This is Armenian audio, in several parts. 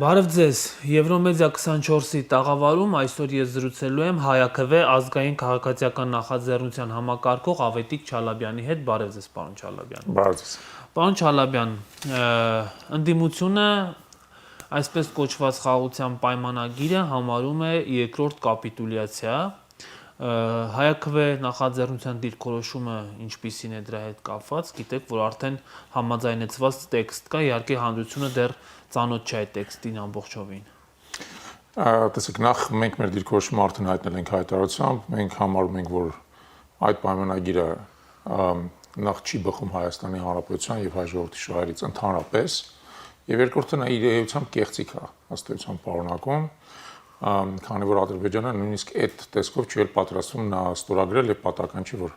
Բարև ձեզ, Եվրոմեդիա 24-ի տաղավարում այսօր ես զրուցելու եմ Հայաքվե ազգային քաղաքացիական նախաձեռնության համակարգող Ավետիք Չալաբյանի հետ։ Բարև ձեզ, պարոն Չալաբյան։ Բարև ձեզ։ Պարոն Չալաբյան, ընդդիմությունը այսպես կոչված խաղաղության պայմանագիրը համարում է երկրորդ կապիտուլյացիա։ Հայաքվե նախաձեռնության դիրքորոշումը ինչպիսին է դրա հետ կապված, գիտեք, որ արդեն համաձայնեցված տեքստ կա, իհարկե հանրությունը դեռ ծանոթ չէ այդ տեքստին ամբողջովին։ Տեսեք, նախ մենք մեր դիրքորոշումը արդեն հայտնել ենք հայտարարությամբ, մենք համարում ենք, որ այդ պայմանագիրը նախ չի բխում Հայաստանի Հանրապետության եւ հայ ժողովրդի շահերից ընդհանրապես, եւ երկրորդը նա իր էությամբ կեղծիք է, ըստ էության պարունակում, քանի որ Ադրբեջանը նույնիսկ այդ տեսքով չի էլ պատրաստվում նա ստորագրել եւ պատահական չի, որ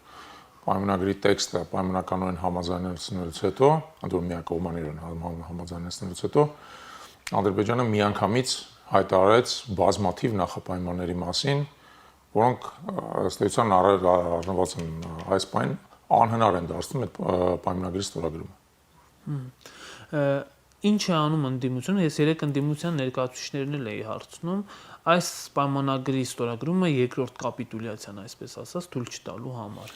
պայմանագրի տեքստը պայմանականորեն համաձայնեցնելուց հետո, ընդ որում միակողմանիորեն համաձայնեցնելուց հետո Ադրբեջանը միանգամից հայտարարեց բազմաթիվ նախապայմանների մասին, որոնք ըստ էության առնվազն այս պայն անհնար են դարձնում այդ պայմանագրի ստորագրումը։ Ինչ է անում ընդդիմությունը, ես երեք ընդդիմության ներկայացուցիչներն էլ էի հարցնում, այս պայմանագրի ստորագրումը երկրորդ կապիտուլյացիան, այսպես ասած, թույլ չտալու համար։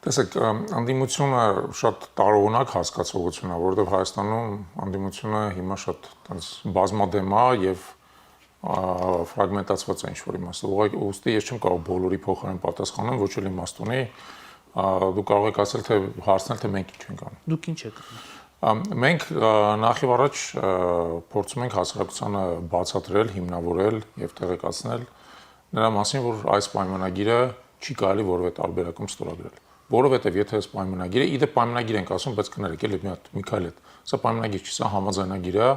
Տեսեք, ընդդիմությունը շատ տարօրինակ հասկացողություն է, որովհետև Հայաստանում ընդդիմությունը հիմա շատ բազմադեմ է եւ ֆրագմենտացված է ինչ-որ իմաստով։ Ուստի ես չեմ կարող բոլորի փոխարեն պատասխանել, ոչ էլ իմաստ ունի։ Դու կարող եք ասել, թե հարցնել, թե մենք ինչ ենք անում։ Դուք ինչ եք անում։ Մենք նախ եւ առաջ փորձում ենք հասարակությանը բացատրել, հիմնավորել եւ տեղեկացնել նրա մասին, որ այս պայմանագիրը չի կարելի որևէ տարբերակում ստորագրել։ Որովհետեւ եթե այս պայմանագիրը, իդե պայմանագիր ենք ասում, բայց կներեք, էլի մի հատ Միքայել հետ։ Սա պայմանագիր չի, սա համաձայնագիր է,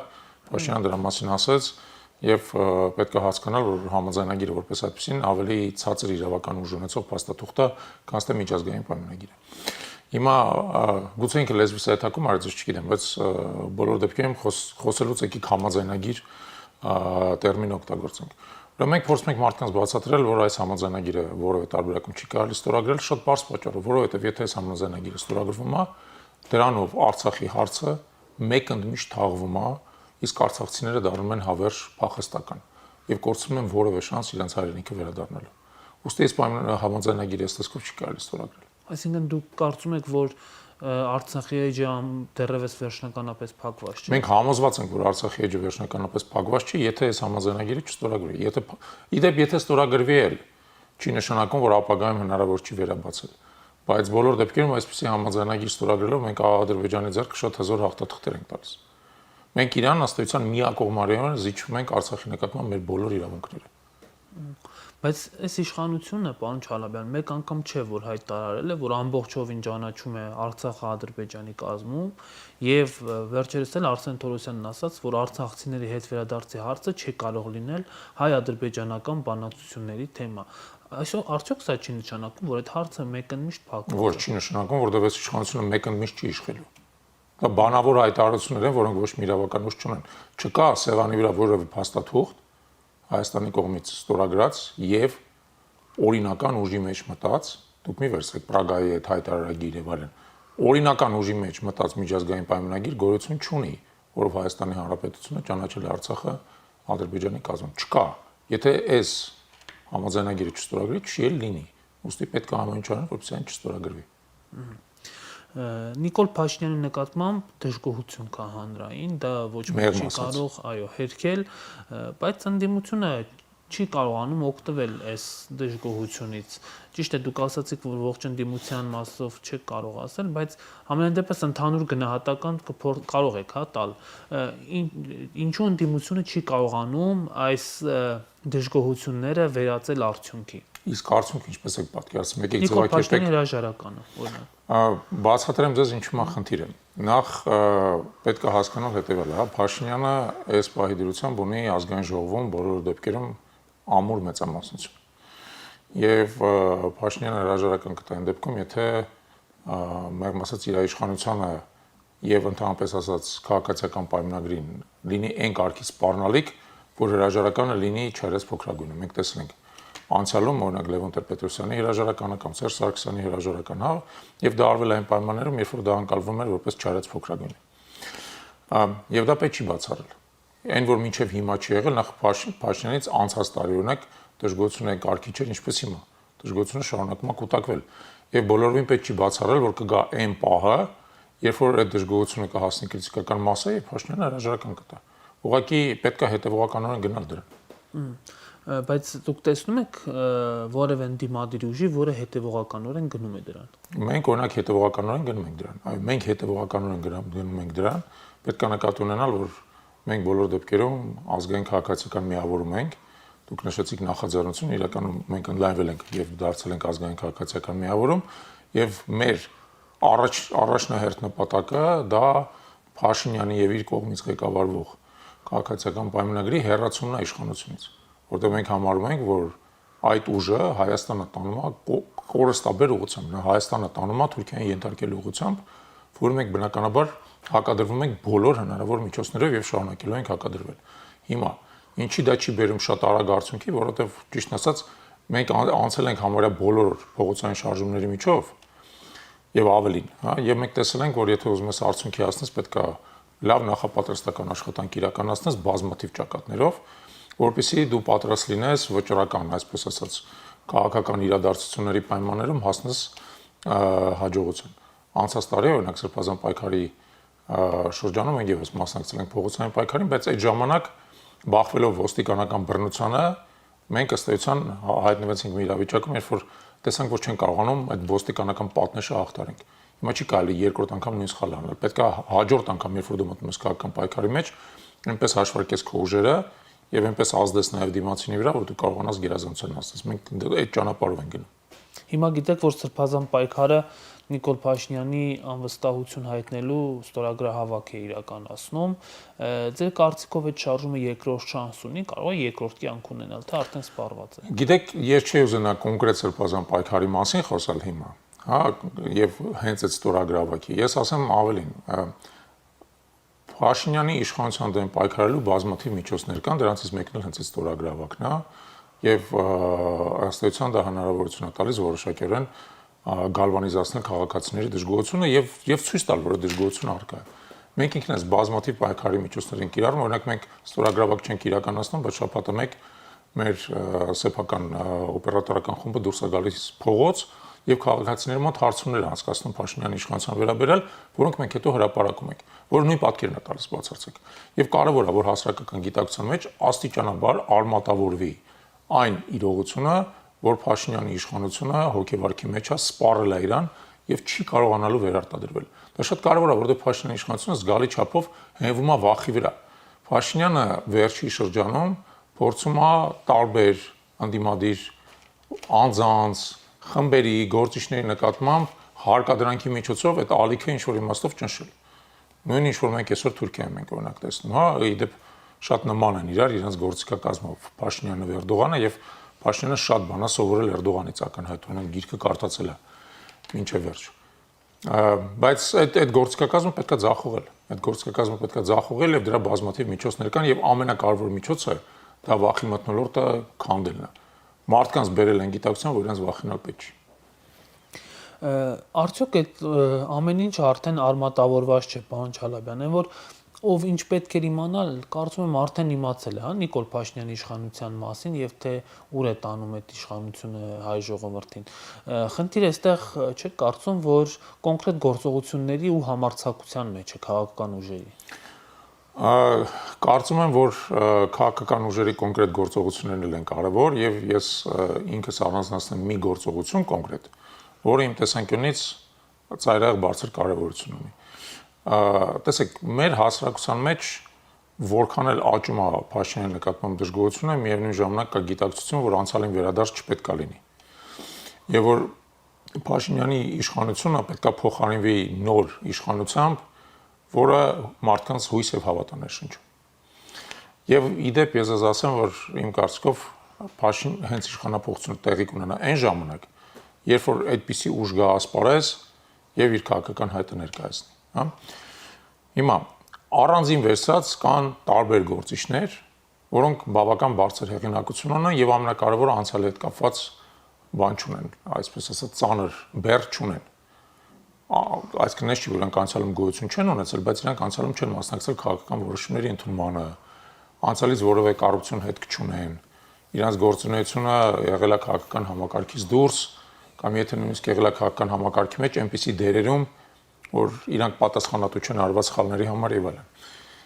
Փաշինյանը դրա մասին ասեց եւ պետք է հասկանալ, որ համաձայնագիրը որպես այդպեսին ավելի ցածր իրավական ուժ ունեցող փաստաթուղթ է, քան թե միջազգային պայմանագիրը։ Հիմա գուցե ինքը լեզվիս հետակում արեց, չգիտեմ, բայց բոլոր դեպքերում խոսելուց եկիք համաձայնագիր տերմին օգտագործենք։ Ուրեմն մենք փորձում ենք մարդկանց բացատրել, որ այս համաձայնագիրը որևէ տարբերակում չի կարելի ստորագրել շատ բարձ պատճառով, որովհետև եթե այս համաձայնագիրը ստորագրվում է, դրանով Արցախի հարցը մեկ ընդմիշտ թաղվում է, իսկ արցախցիները դառնում են հավերժ փախստական եւ կորցնում են որևէ շանս իրենց հայրենիքը վերադառնալու։ Ուստի այս համաձայնագիրը այս տեսքով չի կարելի ստորագրել։ Այսինքն դուք կարծում եք, որ Արցախի էջը դեռևս վերջնականապես փակված չէ։ Մենք համոզված ենք, որ Արցախի էջը վերջնականապես փակված չի, եթե այս համաձայնագիրը չստորագրվի։ Եթե ստորագրվի էլ, չի նշանակում, որ ապագայում հնարավոր չի վերաբացել։ Բայց բոլոր դեպքերում այսպիսի համաձայնագիր ստորագրելով մենք Ադրբեջանի ձեռքը շատ հզոր հաղթաթղթեր ենք տալիս։ Մենք իրան ըստ էության միակողմանիորեն զիջում ենք Արցախի նկատմամբ մեր բոլոր իրավունքները։ Բայց այս իշխանությունը, պարոն Չալաբյան, մեկ անգամ չէ, որ հայտարարել է, որ ամբողջովին ճանաչում է Արցախը Ադրբեջանի կազմում եւ վերջերս էլ Արսեն Թորոսյանն ասաց, որ արցախցիների հետ վերադարձի հարցը չի կարող լինել հայ-ադրբեջանական բանակցությունների թեմա։ Այսօր արդյոք սա չի նշանակում, որ այդ հարցը մեկընդմիշտ փակվում է։ Ոչ, չի նշանակում, որովհետեւ այս իշխանությունը մեկընդմիշտ չի իշխելու։ Դա բանավոր հայտարարություններ են, որոնք ոչ մի իրավական ուժ չունեն։ Չկա սեղանի վրա որևէ փաստաթուղթ Հայաստանի կողմից ստորագրած եւ օրինական ուժի մեջ մտած, դուք մի վերցրեք Պրագայի այդ հայտարարագիրը եւ այլն։ Օրինական ուժի մեջ մտած միջազգային պայմանագիր գոյություն չունի, որով Հայաստանի Հանրապետությունը ճանաչել է Արցախը Ադրբեջանի կազմում։ Չկա։ Եթե այս համաձայնագիրը չստորագրի, չի էլ լինի։ Ուստի պետք է ամեն ինչ անել, որպեսզի այն չստորագրվի։ Նիկոլ Փաշինյանի նկատմամբ դժգոհություն կա հանրային, դա ոչ ոք չի կարող, այո, հերքել, բայց ընդդիմությունը չի կարողանում օգտվել այս դժգոհությունից։ Ճիշտ է, դուք ասացիք, որ ողջ ընդդիմության մասով չեք կարող ասել, բայց ամենայն դեպս ընդհանուր գնահատական կարող եք տալ։ Ինչու ընդդիմությունը չի կարողանում այս դժգոհությունները վերածել արդյունքի։ Իսկ արդյունքը ինչպես եք պատկերացնում, եկեք Նիկոլ Փաշինյանի հրաժարականը, օրինակ։ Բացատրեմ ձեզ ինչու է խնդիրը։ Նախ պետք է հասկանալ հետևյալը, հա, Փաշինյանը այս պահի դրությամբ ունի ազգային ժողովում բոլոր դեպքերում ամուր մեծամասնություն։ Եվ Փաշինյանը հրաժարական կտա այն դեպքում, եթե մեղմ ասած իր իշխանությանը եւ ընդհանրապես ասած քաղաքացիական պայմանագրին լինի այն կարգի սպառնալիք, որ հրաժարականը լինի չարես փոքրագույնը։ Մենք տեսել ենք անցյալում օրինակ Լևոն Տեր-Պետրոսյանի հրաժարականը կամ Սերժ Սարգսյանի հրաժարական, հա, եւ դա արվել այն պայմաններում, երբ որ դա անկալվում էր որպես չարած փոքրագույն։ Եվ դա պետք չի բացառել։ Այն որ մինչև հիմա չի եղել, նախ Փաշինյանից անցած տարի օրինակ դժգոհությունը կարգի չէր ինչպես հիմա։ Դժգոհությունը շարունակում է կուտակվել։ Եվ բոլորովին պետք չի բացառել, որ կգա այն պահը, երբ որ այդ դժգոհությունը կհասնի քրիտիկական մասը եւ Փաշինյանը հրաժարական կտա։ Ուղղակի պետք է հետեւողականորեն գնալ դրան։ Բայց դուք տեսնում եք որևէ դիմադիր ուժի, որը հետևողականորեն գնում է դրան։ Մենք օրինակ հետևողականորեն գնում ենք դրան։ Այո, մենք հետևողականորեն գնում ենք դրան։ Պետք է նկատի ունենալ, որ մենք բոլոր դեպքերում ազգային քաղաքացիական միավորում ենք։ Դուք նշեցիք նախաձեռնություն, իրականում մենք ընդլայնվել ենք եւ դարձել ենք ազգային քաղաքացիական միավորում եւ մեր առաջնահերթ նպատակը դա Փաշինյանի եւ իր կողմից ղեկավարվող քաղաքացիական պայմանագրի հերացումն է իշխանությունից, որտեղ մենք համարում ենք, որ այդ ուժը Հայաստանը տանում է կորստաբեր ուղղությամբ, Հայաստանը տանում է Թուրքիային ենթարկելու ուղղությամբ, որը մենք բնականաբար հակադրվում ենք բոլոր հնարավոր միջոցներով եւ շարունակելու ենք հակադրվել։ Հիմա ինչի դա չի բերում շատ արագ արդյունքի, որովհետեւ ճիշտ ասած մենք անցել ենք համարյա բոլոր փողոցային շարժումների միջով եւ ավելին, հա, եւ մենք տեսել ենք, որ եթե ուզում ես արդյունքի հասնես, պետք է լավ նախապատրաստական աշխատանք իրականացնես բազմաթիվ ճակատներով, որպեսզի դու պատրաստ լինես վճռական, այսպես ասած, քաղաքական իրադարձությունների պայմաններում հասնես հաջողության։ Անցած տարի օրինակ Սրբազան պայքարի շրջանում մենք եւս մասնակցել ենք փողոցային պայքարին, բայց այդ ժամանակ բախվելով ոստիկանական բռնությանը մենք ըստ էության հայտնվեցինք մի իրավիճակում, երբ որ տեսանք, որ չեն կարողանում այդ ոստիկանական պատնեշը հաղթարենք։ Հիմա չի կարելի երկրորդ անգամ նույն սխալը անել։ Պետք է հաջորդ անգամ, երբ որ դու մտնում ես քաղաքական պայքարի մեջ, այնպես հաշվարկես քո ուժերը եւ այնպես ազդես նաեւ դիմացինի վրա, որ դու կարողանաս գերազանցություն հասնես։ Մենք այդ ճանապարհով ենք գնում։ Հիմա գիտեք, որ Սրբազան պայքարը Նիկոլ Փաշինյանի անվստահություն հայտնելու ստորագրահավաք է իրականացնում։ Ձեր կարծիքով այդ շարժումը երկրորդ շանս ունի, կարող է երկրորդ կյանք ունենալ, թե արդեն սպառված է։ Գիտեք, ես չի ուզենա կոնկրետ Սրբազան պայքարի մասին խոսալ հիմա, հա, եւ հենց այդ ստորագրահավաքի։ Ես ասեմ ավելին, Փաշինյանի իշխանության դեմ պայքարելու բազմաթիվ միջոցներ կան, դրանցից մեկն էլ հենց այդ ստորագրահավաքն է, եւ ըստ էության դա հնարավորություն է տալիս որոշակիորեն գալվանիզացնել քաղաքացիների դժգոհությունը եւ ցույց տալ, որ դժգոհությունը առկա է։ Մենք ինքնս բազմաթիվ պայքարի միջոցներ ենք կիրառում, օրինակ մենք ստորագրավակ չենք իրականացնում, բայց շաբաթը մեկ մեր սեփական օպերատորական խումբը դուրս է գալիս փողոց եւ քաղաքացիների մոտ հարցումներ անցկացնում Փաշինյանի իշխանության վերաբերյալ, որոնք մենք հետո հրապարակում ենք, որ նույն պատկերն է տալիս բացարձակ։ Եվ կարեւոր է, որ հասարակական գիտակցության մեջ աստիճանաբար արմատավորվի այն իրողությունը, որ Փաշինյանի իշխանությունը հոգեվարքի մեջ է, սպառել է իրան եւ չի կարողանալու վերարտադրվել։ Դա շատ կարեւոր է, որովհետեւ Փաշինյանի իշխանությունը զգալի չափով հենվում է վախի վրա։ Փաշինյանը վերջի շրջանում փորձում է տարբեր անդիմադիր անձանց, խմբերի, գործիչների նկատմամբ հարկադրանքի միջոցով այդ ալիքը ինչ-որ իմաստով ճնշել։ Նույն ինչ որ մենք այսօր Թուրքիայում ենք օրինակ տեսնում, հա, իդեպ շատ նման են իրար իրենց գործիքակազմով Փաշինյանը եւ Էրդողանը եւ Փաշինյանը շատ բան է սովորել Էրդողանից ակնհայտ, ունեն գիրքը կարդացել է մինչև վերջ։ Բայց այդ գործիքակազմը պետք է ձախողել։ Այդ գործիքակազմը պետք է ձախողել եւ դրա բազմաթիվ միջոցներ կան եւ ամենակարևոր միջոցը դա վախի մթնոլորտը քանդելն է։ Մարդկանց բերել են գիտակցության, որ իրենց վախենալ պետք չի։ Արդյոք այդ ամեն ինչ արդեն արմատավորված չէ, պարոն Չալաբյան, այն որ ով ինչ պետք էր իմանալ, կարծում եմ արդեն իմացել է, հա, Նիկոլ Փաշինյանի իշխանության մասին եւ թե ուր է տանում այդ իշխանությունը հայ ժողովրդին։ Խնդիրը այստեղ չէ կարծում, որ կոնկրետ գործողությունների ու համարձակության մեջ է քաղաքական ուժերի։ Կարծում եմ, որ քաղաքական ուժերի կոնկրետ գործողություններն են կարևոր եւ ես ինքս առանձնացնեմ մի գործողություն կոնկրետ, որը իմ տեսանկյունից ծայրահեղ բարձր կարևորություն ունի։ Տեսեք, մեր հասարակության մեջ որքան էլ աճում է Փաշինյանի նկատմամբ դժգոհությունը, միևնույն ժամանակ կա գիտակցություն, որ անցյալին վերադարձ չպետք է լինի։ Եվ որ Փաշինյանի իշխանությունը պետք է փոխարինվի նոր իշխանությամբ, որը մարդկանց հույս եւ հավատ է շնչում։ Եվ իդեպ ես ասեմ, որ իմ կարծիքով Փաշին հենց իշխանապողությունը տեղի կունենա այն ժամանակ, երբ որ այդպիսի ուժ գա ասպարեզ եւ իր քաղաքական հայտը ներկայացնի, հա։ Հիմա առանձին վերցած կան տարբեր գործիչներ, որոնք բավական բարձր հեղինակություն ունեն եւ ամենակարևորը անցյալի հետ կապված բան չունեն, այսպես ասած ծանր բեռ չունեն։ Այսինքն չի որ նրանք անցյալում գոյություն չեն ունեցել, բայց նրանք անցյալում չեն մասնակցել քաղաքական որոշումների ընդունմանը, անցյալից որևէ կառավարություն հետք չունեն, իրանց գործունեությունը եղել է քաղաքական համակարգից դուրս, կամ եթե նույնիսկ եղել է քաղաքական համակարգի մեջ, այնպիսի դերերում, որ իրանք պատասխանատու չեն արված սխալների համար եւ այլն։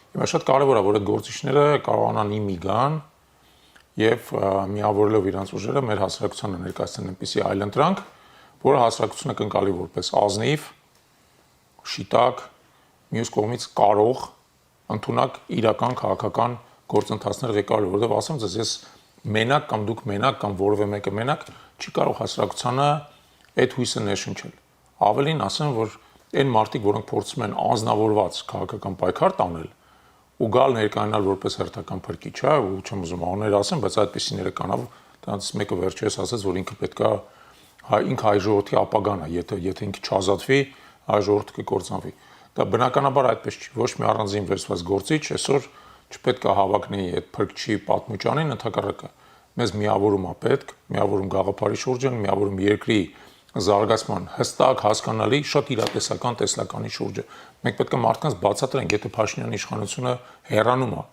Հիմա շատ կարևոր է, որ այդ գործիչները կարողանան իմի գան եւ միավորելով իրանց ուժերը մեր հասարակությանը ներկայացնեն այնպիսի այլընտրանք, որը հասարակությունը կընկալի որպես ազնիվ, շիտակ, մյուս կողմից կարող, ընդունակ իրական քաղաքական գործընթացներ ղեկավարել, որովհետեւ ասեմ ձեզ, ես մենակ կամ դուք մենակ կամ որևէ մեկը մենակ չի կարող հասարակությանը այդ հույսը ներշնչել։ Ավելին ասեմ, որ այն մարդիկ, որոնք փորձում են անznավորված քաղաքական պայքար տանել ու գալ ներկայանալ որպես հերթական փրկիչ, հա, ու չեմ ուզում անուններ ասեմ, բայց այդպեսիները կան, դրանց մեկը վերջերս ասաց, որ ինքը պետքա ինքը հայ ժողովրդի ապագան է, եթե ինքը չազատվի, հայ ժողովուրդը կկործանվի։ Դա բնականաբար այդպես չի, ոչ մի առանձին վերցված գործիչ այսօր չպետք է հավակնի այդ փրկչի պատմուճանին, ընդհակառակը մեզ միավորում է պետք, միավորում գաղափարի շուրջը, միավորում երկրի զարգացման հստակ, հասկանալի, շատ իրատեսական տեսլականի շուրջը։ Մենք պետք է մարդկանց բացատրենք, եթե Փաշինյանի իշխանությունը հեռանում է,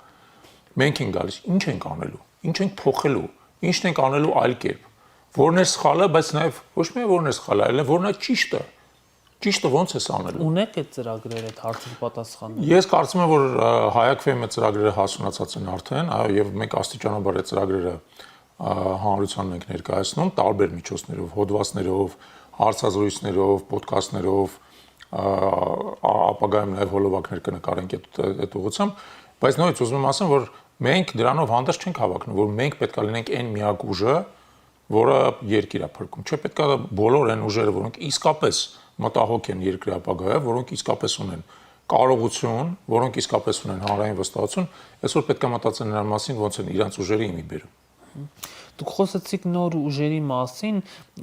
մենք ենք գալիս, ինչ ենք անելու, ինչ ենք փոխելու, ինչն ենք անելու այլ կերպ։ Որն է սխալը, բայց նաև ոչ միայն որն է սխալը, այլ որն է ճիշտը։ Ճիշտը ոնց է անելու։ Ունեք այդ ծրագրերը այդ հարցի պատասխանները։ Ես կարծում եմ, որ Հայ-ԱԿՖ-ի մեր ծրագրերը հասունացած են արդեն, եւ մենք աստիճանաբար այդ ծրագրերը հանրությանն ենք ներկայացնում տարբեր միջոցներով, հոդվածներով, հարցազրույցներով, ոդքասթներով, ապագայում նաև հոլովակներ կնկարենք այդ ուղղությամբ, բայց նույնիսկ ուզում եմ ասեմ, որ մենք դրանով հանդերձ չենք հավակնում, որ մենք պետք է լինենք այն միակ ուժը, որը երկիր է փրկում։ Չէ, պետք է բոլոր այն ուժերը, որոնք իսկապես մտահոգ են երկրի ապագայով, որոնք իսկապես ունեն կարողություն, որոնք իսկապես ունեն հանրային վստահություն, այսօր պետք է մտածեն նրան մասին, ոնց են իրենց ուժերը իմի բերում։ Դուք խոսեցիք նոր ուժերի մասին,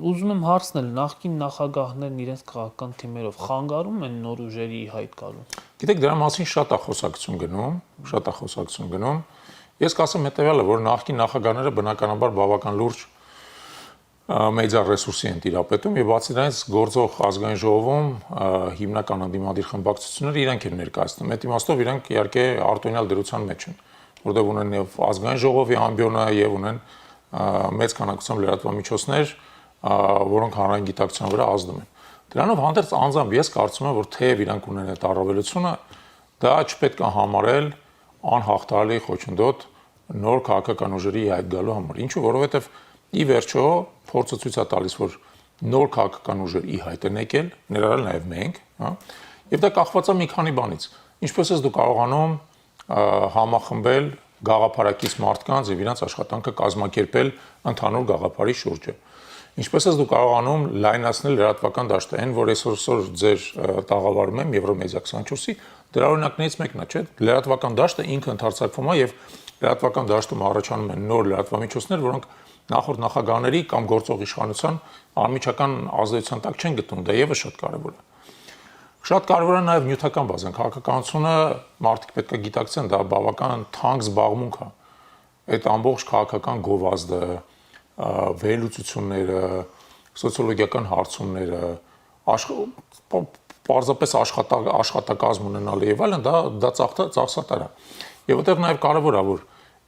ուզում եմ հարցնել, նախկին նախագահներն իրենց քաղաքական թիմերով խանգարում են նոր ուժերի հայտ գալուն։ Գիտեք, դրա մասին շատ է խոսակցություն գնում։ Ես կասեմ հետեւյալը, որ նախկին նախագահները բնականաբար բավական լուրջ մեդիա ռեսուրսի են տիրապետում եւ բացի դրանից գործող ազգային ժողովում հիմնական անդիմադիր խմբակցությունները իրենք են ներկայացնում։ Այդ իմաստով իրենք իհարկե արտոնյալ դրության մեջ են, որտեղ ունեն եւ ազգային ժողովի ամբիոնը եւ ունեն մեծ քանակությամբ լրատվամիջոցներ, որոնք հանրային գիտակցության վրա ազդում են։ Դրանով հանդերձ անձամբ ես կարծում եմ, որ թեև իրանք ունեն այդ առավելությունը, դա չպետք է համարել անհաղթահարելի խոչընդոտ նոր քաղաքական ուժերի հայտ գալու համար։ Ինչու՞, որովհետեւ ի վերջո փորձը ցույց է տալիս, որ նոր քաղաքական ուժեր ի հայտ են եկել, ներառյալ նաև մենք, հա, եւ դա կախված է մի քանի բանից։ Ինչպես է դու կարողանում համախմբել գաղափարակից մարդկանց եւ իրենց աշխատանքը կազմակերպել ընդհանուր գաղափարի շուրջը։ Ինչպես է դու կարողանում լայնացնել լրատվական դաշտը, այն որ այսօր ձեր տաղավարում եմ Եվրոմեդիա 24-ի, դրա օրինակներից մեկն է, չէ՞։ Լրատվական դաշտը ինքը ընդարձակվում է եւ լրատվական դաշտում առաջանում են նոր լրատվամիջոցներ, որոնք նախորդ նախագահների կամ գործող իշխանության անմիջական ազդեցության տակ չեն գտնում, դա եւս շատ կարեւոր է։ Շատ կարևոր է նաև նյութական բազան, քաղաքականությունը մարդիկ պետք է գիտակցեն, դա բավական թանկ զբաղմունք է։ Այդ ամբողջ քաղաքական գովազդը, վերլուծությունները, սոցիոլոգիական հարցումները, պարզապես աշխատակազմ ունենալը եւ այլն, դա ծախսատար է։ Եվ այդտեղ նաև կարևոր է, որ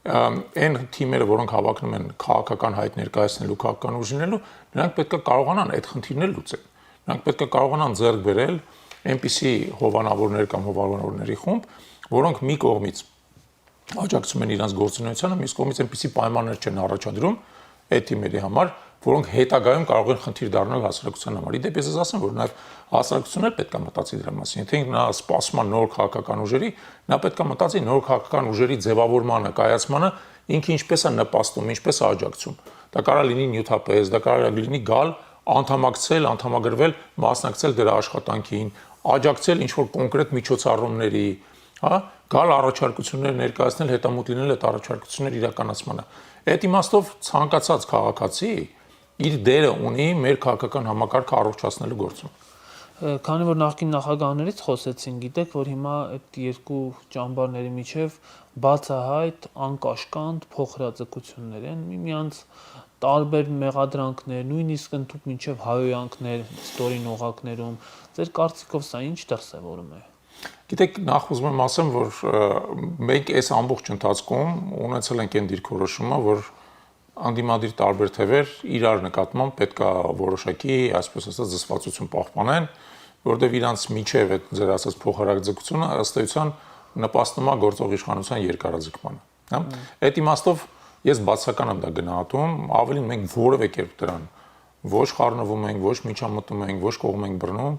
այն թիմերը, որոնք հավակնում են քաղաքական հայտ ներկայացնելու, քաղաքական ուժ լինելու, նրանք պետք է կարողանան այդ խնդիրները լուծել։ Նրանք պետք է կարողանան ձեռք բերել այնպիսի հովանավորներ կամ հովանավորների խումբ, որոնք մի կողմից աջակցում են իրենց գործունեությանը, մյուս կողմից այնպիսի պայմաններ չեն առաջադրում այդ թիմերի համար, որոնք հետագայում կարող են խնդիր դառնալ հասարակության համար։ Իդեպ ես ասեմ, որ նաև հասարակությունն էլ պետք է մտածի դրա մասին։ Եթե նա սպասում է նոր քաղաքական ուժերի, նա պետք է մտածի նոր քաղաքական ուժերի ձևավորմանը, կայացմանը, ինքը ինչպես է նպաստում, ինչպես է աջակցում։ Դա կարող է լինի նյութապես, դա կարող է լինի գալ անդամակցել, անդամագրվել, մասնակցել դրա աշխատանքին, աջակցել ինչ-որ կոնկրետ միջոցառումների, հա, գալ առաջարկություններ ներկայացնել, հետամուտ լինել այդ առաջարկությունների իրականացմանը։ Այդ իմաստով ցանկացած քաղաքացի իր դերը ունի մեր քաղաքական համակարգը առողջացնելու գործում։ Քանի որ նախկին նախագահներից խոսեցին, գիտեք, որ հիմա այդ երկու ճամբարների միջև բացահայտ անկաշկանդ փոխհրաձգություններ են, միմյանց տարբեր մեղադրանքներ, նույնիսկ ընդհանուր մինչև հայոյանքներ ստորին օղակներում, ձեր կարծիքով սա ինչ դրսևորում է։ Գիտեք, նախ ուզում եմ ասեմ, որ մենք այս ամբողջ ընթացքում ունեցել ենք այն դիրքորոշումը, որ անդիմադիր տարբեր թևեր իրար նկատմամբ պետքա որոշակի, այսպես ասած, զսպվածություն պահպանեն, որովհետև իրանց միջև այդ ձեր ասած փոխհարակձգությունը ըստ էության նպաստում է գործող իշխանության երկարաձգմանը, հա։ Այդ իմաստով ես բացական եմ դա գնահատում, ավելին մենք որևէ կերպ դրան ոչ խառնվում ենք, ոչ միջամտում ենք, ոչ կողմ ենք բռնում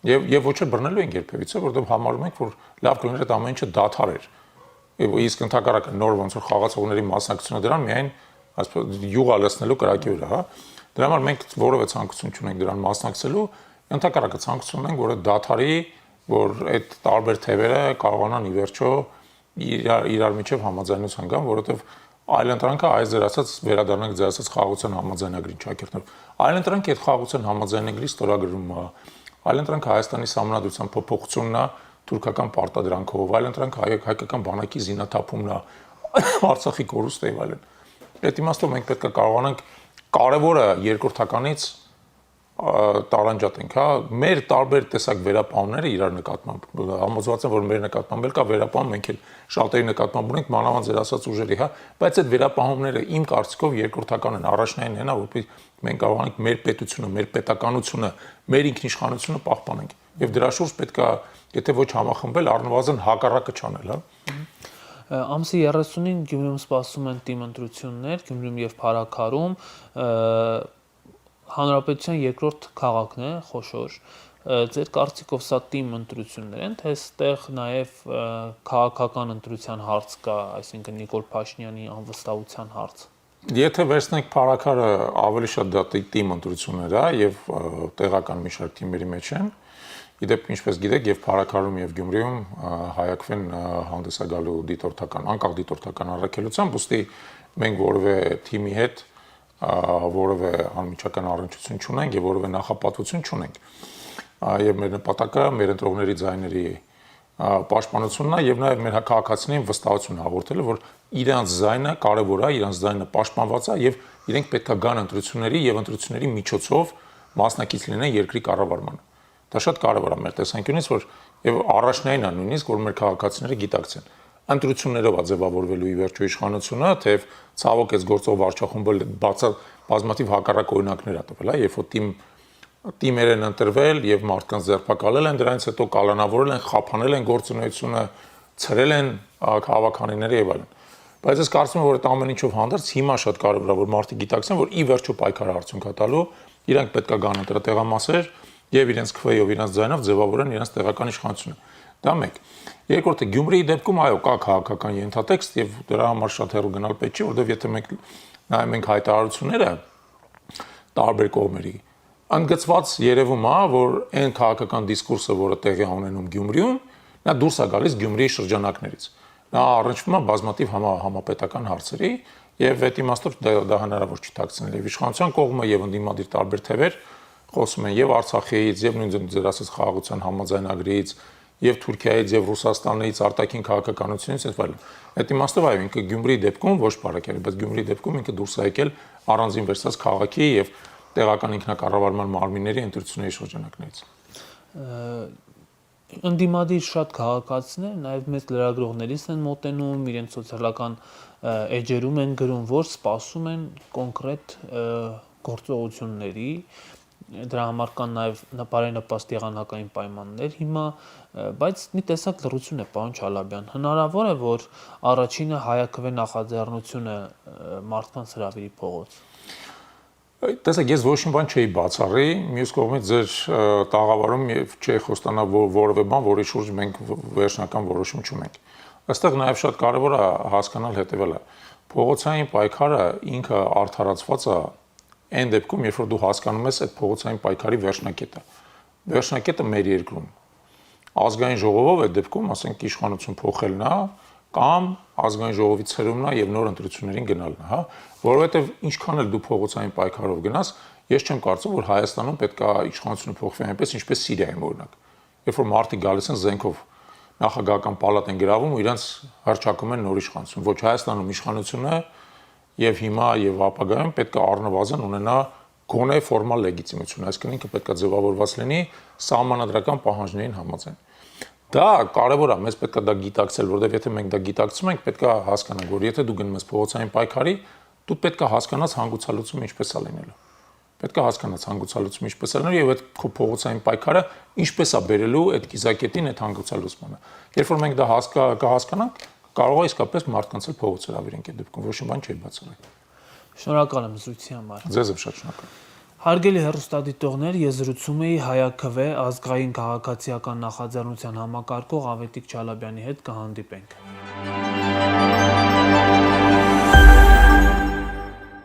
եւ ոչ էլ բռնելու ենք երբևիցե, որովհետեւ համարում ենք, որ լավ կլիներ այդ ամեն ինչը դադար էր։ Իսկ ընդհակառակը նոր ոնց որ խաղացողների մասնակցությունը դրան միայն այսպես յուղա լցնելու կրակի վրա, հա։ Դրա համար մենք որևէ ցանկություն չունենք դրան մասնակցելու, ընդհակառակը ցանկություն ունենք, որ այդ դադարի, որ այդ տարբեր թևերը կարողանան ի վերջո իրար միջև համաձայնության գան, որովհետեւ այլընտրանքը այս ձեր ասած վերադառնանք ձեր ասած խաղաղության համաձայնագրին ճակերտներ։ Այլընտրանքը այդ խաղաղության համաձայնագրի ստորագրումն է։ Այլընտրանքը Հայաստանի սահմանադրության փոփոխությունն է թուրքական պարտադրանքով, այլընտրանքը հայկական բանակի զինաթափումն է, Արցախի կորուստը եւ այլն։ Այդ իմաստով մենք պետք է կարողանանք կարևորը երկրորդականից տարանջատենք, հա, մեր տարբեր տեսակ վերապահումները իրար նկատմամբ համոզված եմ, որ մեր նկատմամբ էլ կա վերապահում, մենք էլ շատերի նկատմամբ ունենք մանավանդ ձեր ասած ուժերի, հա, բայց այդ վերապահումները իմ կարծիքով երկրորդական են, առաջնային են, հա, որպեսզի մենք կարողանանք մեր պետությունը, մեր պետականությունը, մեր ինքնիշխանությունը պահպանենք։ Եվ դրա շուրջ պետք է, եթե ոչ համախմբել, առնվազն հակառակը չանել, հա։ Ամսի 30-ին Գյումրիում սպասում են թիմ ընտրություններ, Գյումրիում եւ Փարաքարում, Հանրապետության երկրորդ քաղաքն է, խոշոր։ Ձեր կարծիքով սա թիմ ընտրություններ են, թե այստեղ նաև քաղաքական ընտրության հարց կա, այսինքն Նիկոլ Փաշինյանի անվստահության հարց։ Եթե վերցնենք Փարաքարը, ավելի շատ դա թիմ ընտրություններ է եւ տեղական մի շարք թիմերի մեջ են։ Իդեպ, ինչպես գիտեք, եւ Փարաքարում եւ Գյումրիում հայակվեն հանդիսագալու դիտորդական, անկախ դիտորդական առաքելությամբ, ուստի մենք որևէ թիմի հետ որևէ անմիջական առնչություն չունենք եւ որևէ նախապատվություն չունենք։ Եվ մեր նպատակը մեր ընտրողների ձայների պաշտպանությունն է եւ նաեւ մեր քաղաքացիներին վստահություն հաղորդելը, որ իրանց ձայնը կարեւոր է, իրանց ձայնը պաշտպանված է եւ իրենք պետք է գան ընտրությունների եւ ընտրությունների միջոցով մասնակից լինեն երկրի կառավարմանը։ Դա շատ կարևոր է մեր տեսանկյունից, որ եւ առաջնային է նույնիսկ, որ մեր քաղաքացիները գիտակցեն։ Ընտրություններով է ձևավորվելու ի վերջո իշխանությունը, թեև ցավոք այս գործով վարչախումբը բազմաթիվ հակառակ օրինակներ ա տվել, հա, երբ որ թիմեր են ընտրվել եւ մարդկանց ձերբակալել են, դրանից հետո կալանավորել են, խափանել են գործունեությունը, ցրել են քաղաքանիները եւ այլն։ Բայց ես կարծում եմ, որ այդ ամեն ինչով հանդերձ հիմա շատ կարևոր է, որ մարդիկ գիտակցեն, որ ի վերջո պայքարը արդյունք է տալու, իրանք պետք է գան ընտրատեղամասեր եւ իրենց քվեով, իրենց ձայնով ձևավորեն իրենց տեղական իշխանությունը։ Դա մեկ։ Երկրորդը Գյումրիի դեպքում այո, կա քաղաքական ենթատեքստ եւ դրա համար շատ հեռու գնալ պետք չի, որովհետեւ եթե մենք նայում ենք հայտարարությունները տարբեր կողմերի, ընդգծված երևում է, որ այն քաղաքական դիսկուրսը, որը տեղի է ունենում Գյումրիում, նա դուրս է գալիս Գյումրիի շրջանակներից։ Նա առնչվում է բազմաթիվ համապետական հարցերի եւ այդ իմաստով դա հնարավոր չի ཐակցնել եւ իշխանության կողմը եւ ընդդիմադիր տարբեր թևեր խոսում են եւ Արցախից եւ նույն ձեր ասած խաղաղության համաձայնագրից եւ Թուրքիայից եւ Ռուսաստանից արտաքին քաղաքականությունից եւ այլն։ Այդ իմաստով այո, ինքը Գյումրիի դեպքում ոչ բարակել, բայց Գյումրիի դեպքում ինքը դուրս է եկել առանձին վերցած քաղաքի եւ տեղական ինքնակառավարման մարմինների ընտրությունների շրջանակներից։ Ընդդիմադիր շատ քաղաքացիներ նաև մեծ լրագրողներից են մոտենում, իրենց սոցիալական էջերում են գրում, որ սպասում են կոնկրետ գործողությունների, դրա համար կան նաև բարենպաստ եղանակային պայմաններ հիմա, բայց մի տեսակ լռություն է, պարոն Չալաբյան, հնարավոր է, որ առաջինը հայակվե նախաձեռնությունը մարդկանց հրավիրի փողոց։ Տեսեք, ես ոչ մի բան չէի բացառի, մյուս կողմից ձեր տաղավարում եւ չէի խոստանա որևէ բան, որի շուրջ մենք վերջնական որոշում չունենք։ Այստեղ նաեւ շատ կարեւոր է հասկանալ հետեւելը։ Փողոցային պայքարը ինքը արդարացված է այն դեպքում, երբ որ դու հասկանում ես այդ փողոցային պայքարի վերջնակետը։ Վերջնակետը մեր երկրում ազգային ժողովով այդ դեպքում, ասենք, իշխանություն փոխելն է կամ ազգային ժողովի ցրումն է եւ նոր ընտրություններին գնալն է, հա, որովհետեւ ինչքան էլ դու փողոցային պայքարով գնաս, ես չեմ կարծում, որ Հայաստանում պետք է իշխանությունը փոխվի այնպես, ինչպես Սիրիայում օրինակ։ Երբ որ մարդիկ գալիս են զենքով նախագահական պալատ են գրավում ու իրենց հռչակում են նոր իշխանություն։ Ոչ, Հայաստանում իշխանությունը եւ հիմա եւ ապագայում պետք է առնվազն ունենա գոնե ֆորմալ լեգիտիմություն, այսինքն ինքը պետք է ձևավորված լինի սահմանադրական պահանջներին համաձայն։ Դա կարևոր է, մեզ պետք է դա գիտակցել, որովհետև եթե մենք դա գիտակցում ենք, պետք է հասկանանք, որ եթե դու գնում ես փողոցային պայքարի, դու պետք է հասկանաս հանգուցալուծումը ինչպես է լինելու։ Պետք է հասկանաս հանգուցալուծումը ինչպես է լինելու եւ այդ քո փողոցային պայքարը ինչպես է բերելու այդ կիզակետին այդ հանգուցալուծմանը։ Երբ որ մենք դա կհասկանանք, կարող է իսկապես մարդկանց էլ փողոց հրավիրենք այդ դեպքում, ոչ մի բան չի բացառել։ Շնորհակալ եմ զրույցի համար։ Ձեզ եմ շատ շնորհակալ։ Հարգելի հեռուստադիտողներ, ես զրուցում էի ՀԱՅԱՔՎ ազգային քաղաքացիական նախաձեռնության համակարգող Ավետիք Չալաբյանի հետ, կհանդիպենք։